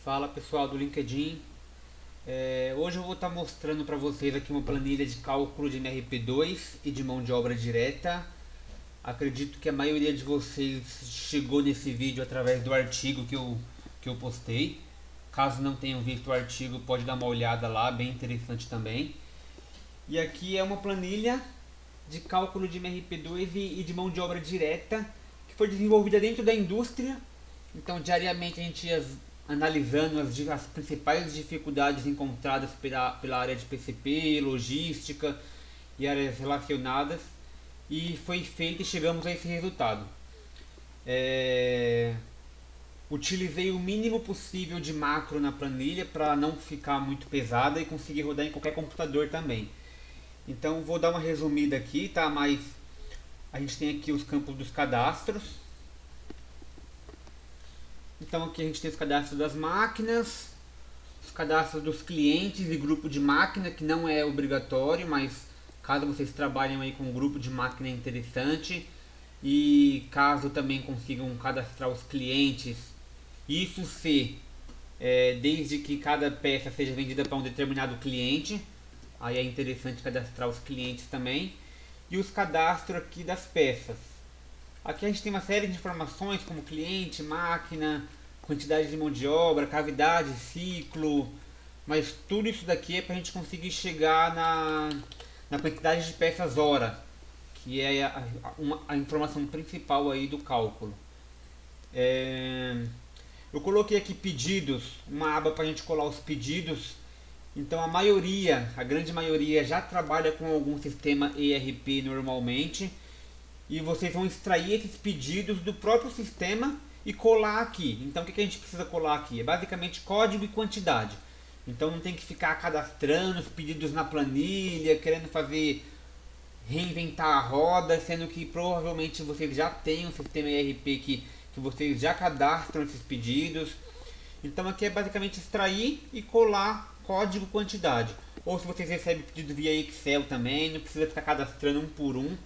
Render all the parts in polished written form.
Fala pessoal do LinkedIn. Hoje eu vou estar mostrando para vocês aqui uma planilha de cálculo de MRP2 e de mão de obra direta. Acredito que a maioria de vocês chegou nesse vídeo através do artigo que eu postei. Caso não tenham visto o artigo, pode dar uma olhada lá, bem interessante também. E aqui é uma planilha de cálculo de MRP2 e de mão de obra direta que foi desenvolvida dentro da indústria. Então diariamente a gente ia analisando as principais dificuldades encontradas pela área de PCP, logística e áreas relacionadas, e foi feito e chegamos a esse resultado. Utilizei o mínimo possível de macro na planilha para não ficar muito pesada e conseguir rodar em qualquer computador também. Então vou dar uma resumida aqui, tá? Mas a gente tem aqui os campos dos cadastros. Então aqui a gente tem os cadastros das máquinas, os cadastros dos clientes e grupo de máquina, que não é obrigatório, mas caso vocês trabalhem aí com um grupo de máquina é interessante. E caso também consigam cadastrar os clientes, isso se desde que cada peça seja vendida para um determinado cliente, aí é interessante cadastrar os clientes também. E os cadastros aqui das peças. Aqui a gente tem uma série de informações como cliente, máquina, quantidade de mão de obra, cavidade, ciclo, mas tudo isso daqui é para a gente conseguir chegar na quantidade de peças hora, que é a informação principal aí do cálculo. Eu coloquei aqui pedidos, uma aba para a gente colar os pedidos. Então a grande maioria já trabalha com algum sistema ERP normalmente. E vocês vão extrair esses pedidos do próprio sistema e colar aqui. Então o que a gente precisa colar aqui? É basicamente código e quantidade. Então não tem que ficar cadastrando os pedidos na planilha, querendo reinventar a roda, sendo que provavelmente vocês já têm um sistema ERP que vocês já cadastram esses pedidos. Então aqui é basicamente extrair e colar código e quantidade. Ou se vocês recebem pedido via Excel também, não precisa ficar cadastrando um por um.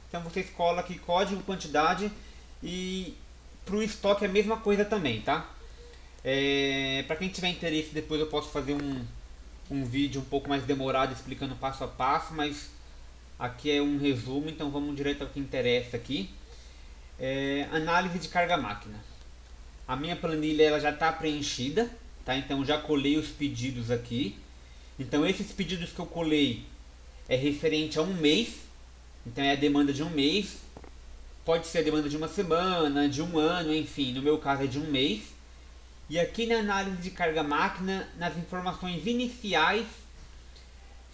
Então vocês colam aqui código, quantidade, e para o estoque é a mesma coisa também, tá? Para quem tiver interesse, depois eu posso fazer um vídeo um pouco mais demorado explicando passo a passo, mas aqui é um resumo, então vamos direto ao que interessa aqui. Análise de carga máquina. A minha planilha ela já está preenchida, tá? Então já colei os pedidos aqui. Então esses pedidos que eu colei é referente a um mês. Então é a demanda de um mês, pode ser a demanda de uma semana, de um ano, enfim, no meu caso é de um mês. E aqui na análise de carga máquina, nas informações iniciais,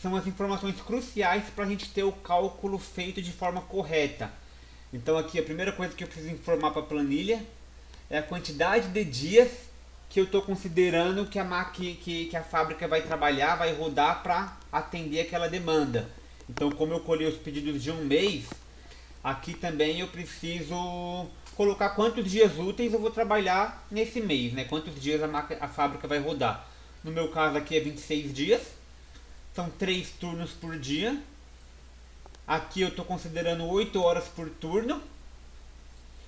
são as informações cruciais para a gente ter o cálculo feito de forma correta. Então aqui a primeira coisa que eu preciso informar para a planilha é a quantidade de dias que eu estou considerando que a fábrica vai trabalhar, vai rodar para atender aquela demanda. Então, como eu colhi os pedidos de um mês, aqui também eu preciso colocar quantos dias úteis eu vou trabalhar nesse mês, né? Quantos dias a fábrica vai rodar. No meu caso aqui é 26 dias, são 3 turnos por dia. Aqui eu estou considerando 8 horas por turno.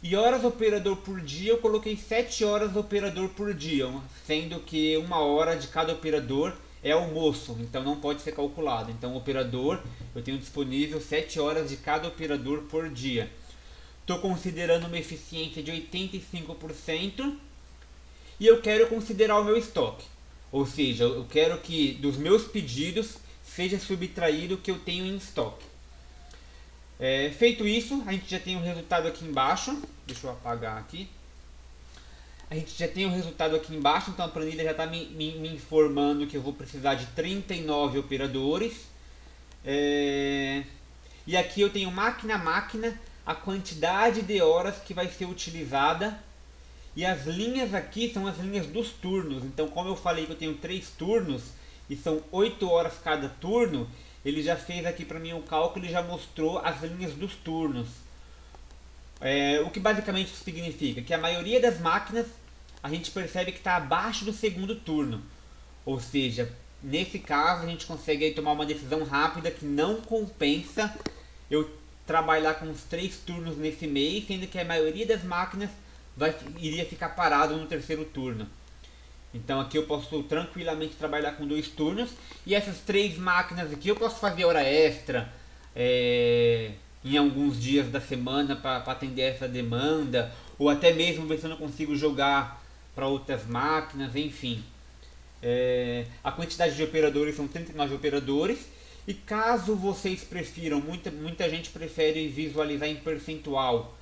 E horas operador por dia eu coloquei 7 horas operador por dia, sendo que 1 hora de cada operador é almoço, então não pode ser calculado. Então o operador, eu tenho disponível 7 horas de cada operador por dia. Estou considerando uma eficiência de 85% e eu quero considerar o meu estoque. Ou seja, eu quero que dos meus pedidos seja subtraído o que eu tenho em estoque. Feito isso, a gente já tem o resultado aqui embaixo. Deixa eu apagar aqui. A gente já tem o resultado aqui embaixo, então a planilha já está me informando que eu vou precisar de 39 operadores. E aqui eu tenho máquina a máquina, a quantidade de horas que vai ser utilizada. E as linhas aqui são as linhas dos turnos. Então, como eu falei que eu tenho 3 turnos e são 8 horas cada turno, ele já fez aqui para mim o cálculo e já mostrou as linhas dos turnos. O que basicamente isso significa? Que a maioria das máquinas a gente percebe que está abaixo do segundo turno. Ou seja, nesse caso a gente consegue aí tomar uma decisão rápida que não compensa eu trabalhar com os 3 turnos nesse mês, sendo que a maioria das máquinas iria ficar parado no terceiro turno. Então aqui eu posso tranquilamente trabalhar com 2 turnos. E essas 3 máquinas aqui eu posso fazer hora extra em alguns dias da semana para atender essa demanda. Ou até mesmo ver se eu não consigo jogar para outras máquinas, enfim. A quantidade de operadores são 39 operadores. E caso vocês prefiram, muita gente prefere visualizar em percentual.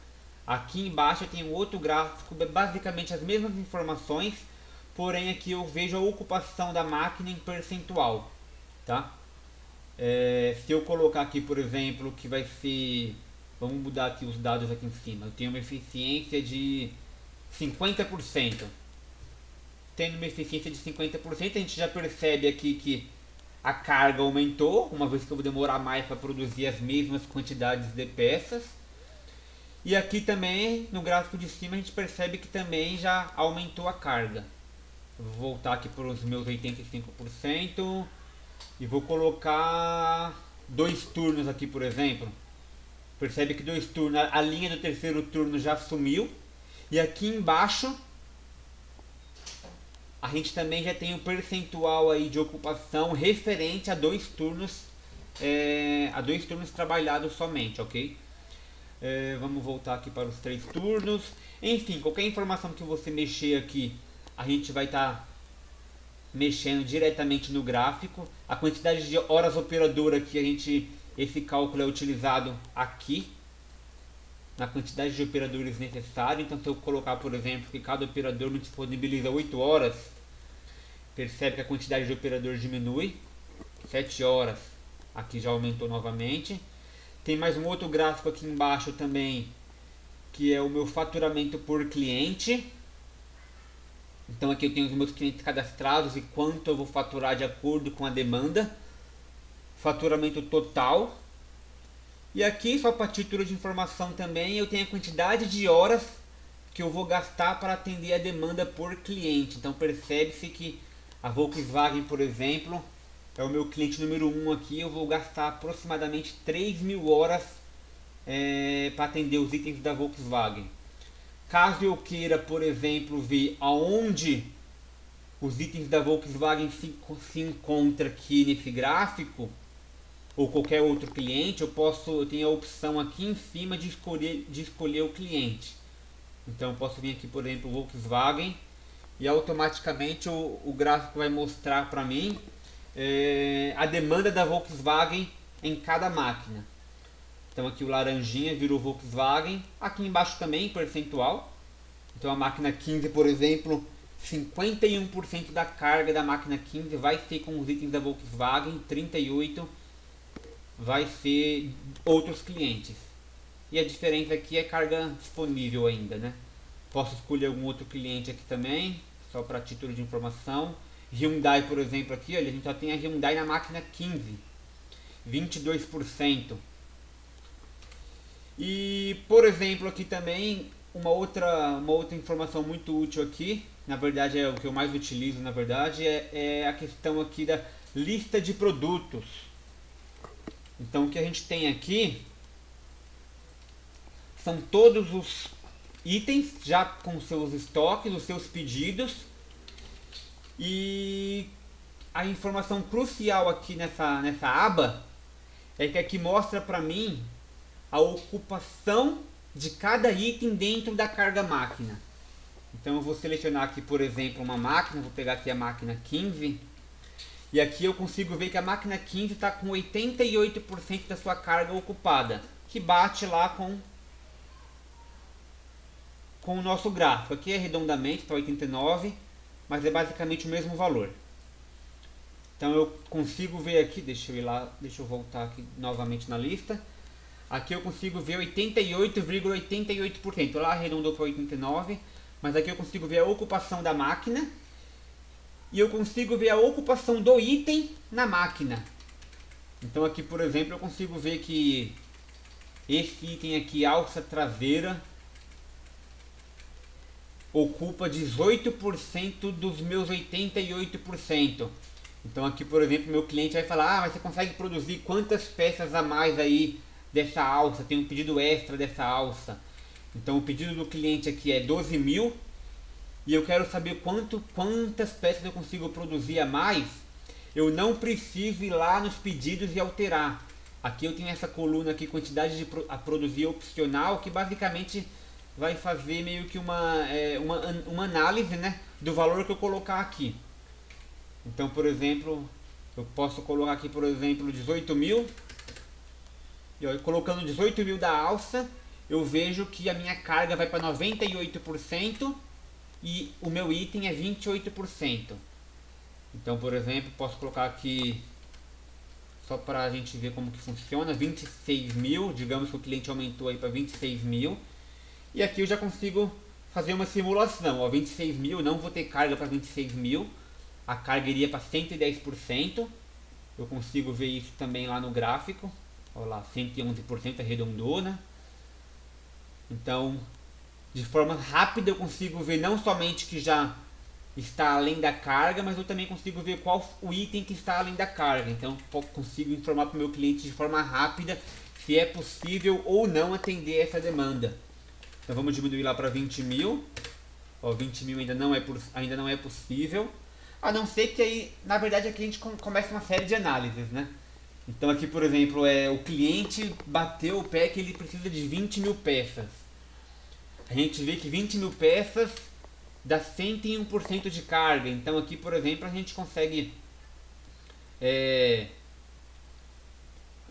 Aqui embaixo tem um outro gráfico, basicamente as mesmas informações, porém aqui eu vejo a ocupação da máquina em percentual, tá? Se eu colocar aqui, por exemplo, que vai ser, vamos mudar aqui os dados aqui em cima, eu tenho uma eficiência de 50%. Tendo uma eficiência de 50%, a gente já percebe aqui que a carga aumentou, uma vez que eu vou demorar mais para produzir as mesmas quantidades de peças. E aqui também, no gráfico de cima, a gente percebe que também já aumentou a carga. Eu vou voltar aqui para os meus 85% e vou colocar 2 turnos aqui, por exemplo. Percebe que 2 turnos, a linha do terceiro turno já sumiu. E aqui embaixo a gente também já tem um percentual aí de ocupação referente a 2 turnos, a 2 turnos trabalhados somente, ok? Vamos voltar aqui para os 3 turnos. Enfim, qualquer informação que você mexer aqui, a gente vai estar mexendo diretamente no gráfico. A quantidade de horas operadora aqui, esse cálculo é utilizado aqui, na quantidade de operadores necessários. Então se eu colocar, por exemplo, que cada operador me disponibiliza 8 horas, percebe que a quantidade de operador diminui. 7 horas, aqui já aumentou novamente. Tem mais um outro gráfico aqui embaixo também, que é o meu faturamento por cliente. Então aqui eu tenho os meus clientes cadastrados e quanto eu vou faturar de acordo com a demanda. Faturamento total. E aqui, só para título de informação também, eu tenho a quantidade de horas que eu vou gastar para atender a demanda por cliente. Então percebe-se que a Volkswagen, por exemplo, é o meu cliente número 1 aqui. Eu vou gastar aproximadamente 3.000 horas para atender os itens da Volkswagen. Caso eu queira, por exemplo, ver aonde os itens da Volkswagen se encontram aqui nesse gráfico, ou qualquer outro cliente, eu tenho a opção aqui em cima de escolher o cliente. Então eu posso vir aqui, por exemplo, Volkswagen, e automaticamente o gráfico vai mostrar para mim a demanda da Volkswagen em cada máquina. Então aqui o laranjinha virou Volkswagen, aqui embaixo também percentual. Então a máquina 15, por exemplo, 51% da carga da máquina 15 vai ser com os itens da Volkswagen, 38% vai ser outros clientes. E a diferença aqui é carga disponível ainda, né? Posso escolher algum outro cliente aqui também, só para título de informação. Hyundai, por exemplo, aqui, olha, a gente só tem a Hyundai na máquina 15, 22%. E, por exemplo, aqui também, uma outra informação muito útil aqui, na verdade é o que eu mais utilizo, na verdade, é a questão aqui da lista de produtos. Então o que a gente tem aqui são todos os itens já com seus estoques, os seus pedidos. E a informação crucial aqui nessa aba é que aqui mostra para mim a ocupação de cada item dentro da carga máquina. Então eu vou selecionar aqui, por exemplo, uma máquina, vou pegar aqui a máquina 15. E aqui eu consigo ver que a máquina 15 está com 88% da sua carga ocupada, que bate lá com o nosso gráfico. Aqui arredondamento está 89, mas é basicamente o mesmo valor. Então eu consigo ver aqui, deixa eu voltar aqui novamente na lista. Aqui eu consigo ver 88,88%. Lá arredondou para 89, mas aqui eu consigo ver a ocupação da máquina. E eu consigo ver a ocupação do item na máquina. Então aqui, por exemplo, eu consigo ver que esse item aqui, alça traseira, ocupa 18% dos meus 88%. Então aqui, por exemplo, meu cliente vai falar: mas você consegue produzir quantas peças a mais aí dessa alça? Tem um pedido extra dessa alça. Então o pedido do cliente aqui é 12.000. e eu quero saber quantas peças eu consigo produzir a mais, eu não preciso ir lá nos pedidos e alterar. Aqui eu tenho essa coluna aqui, quantidade a produzir opcional, que basicamente vai fazer meio que uma análise, né, do valor que eu colocar aqui. Então, por exemplo, eu posso colocar aqui, por exemplo, 18 mil. E ó, colocando 18 mil da alça, eu vejo que a minha carga vai para 98% e o meu item é 28%. Então, por exemplo, posso colocar aqui, só para a gente ver como que funciona, 26 mil, digamos que o cliente aumentou aí para 26 mil. E aqui eu já consigo fazer uma simulação, ó, 26 mil, não vou ter carga para 26 mil, a carga iria para 110%, eu consigo ver isso também lá no gráfico, olha lá, 111% arredondona. Então, de forma rápida eu consigo ver não somente que já está além da carga, mas eu também consigo ver qual o item que está além da carga. Então eu consigo informar para o meu cliente de forma rápida se é possível ou não atender essa demanda. Então vamos diminuir lá para 20 mil. Ó, 20 mil ainda não é possível. A não ser que aí, na verdade, aqui a gente começa uma série de análises, né? Então aqui, por exemplo, o cliente bateu o pé que ele precisa de 20 mil peças. A gente vê que 20 mil peças dá 101% de carga. Então aqui, por exemplo, a gente consegue...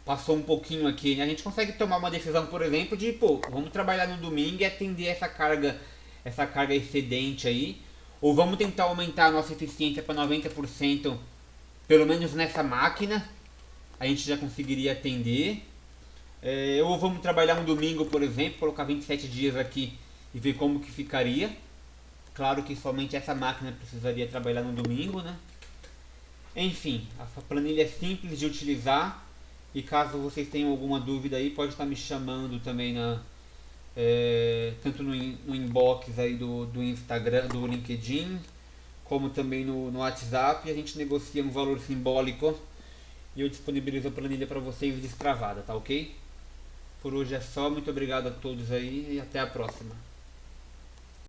passou um pouquinho aqui, né? A gente consegue tomar uma decisão, por exemplo, de, pô, vamos trabalhar no domingo e atender essa carga excedente aí. Ou vamos tentar aumentar a nossa eficiência para 90%, pelo menos nessa máquina. A gente já conseguiria atender. Ou vamos trabalhar um domingo, por exemplo, colocar 27 dias aqui e ver como que ficaria. Claro que somente essa máquina precisaria trabalhar no domingo, né? Enfim, a planilha é simples de utilizar. E caso vocês tenham alguma dúvida aí, pode estar me chamando também tanto no inbox aí do Instagram, do LinkedIn, como também no WhatsApp. A gente negocia um valor simbólico e eu disponibilizo a planilha para vocês destravada, tá ok? Por hoje é só, muito obrigado a todos aí e até a próxima.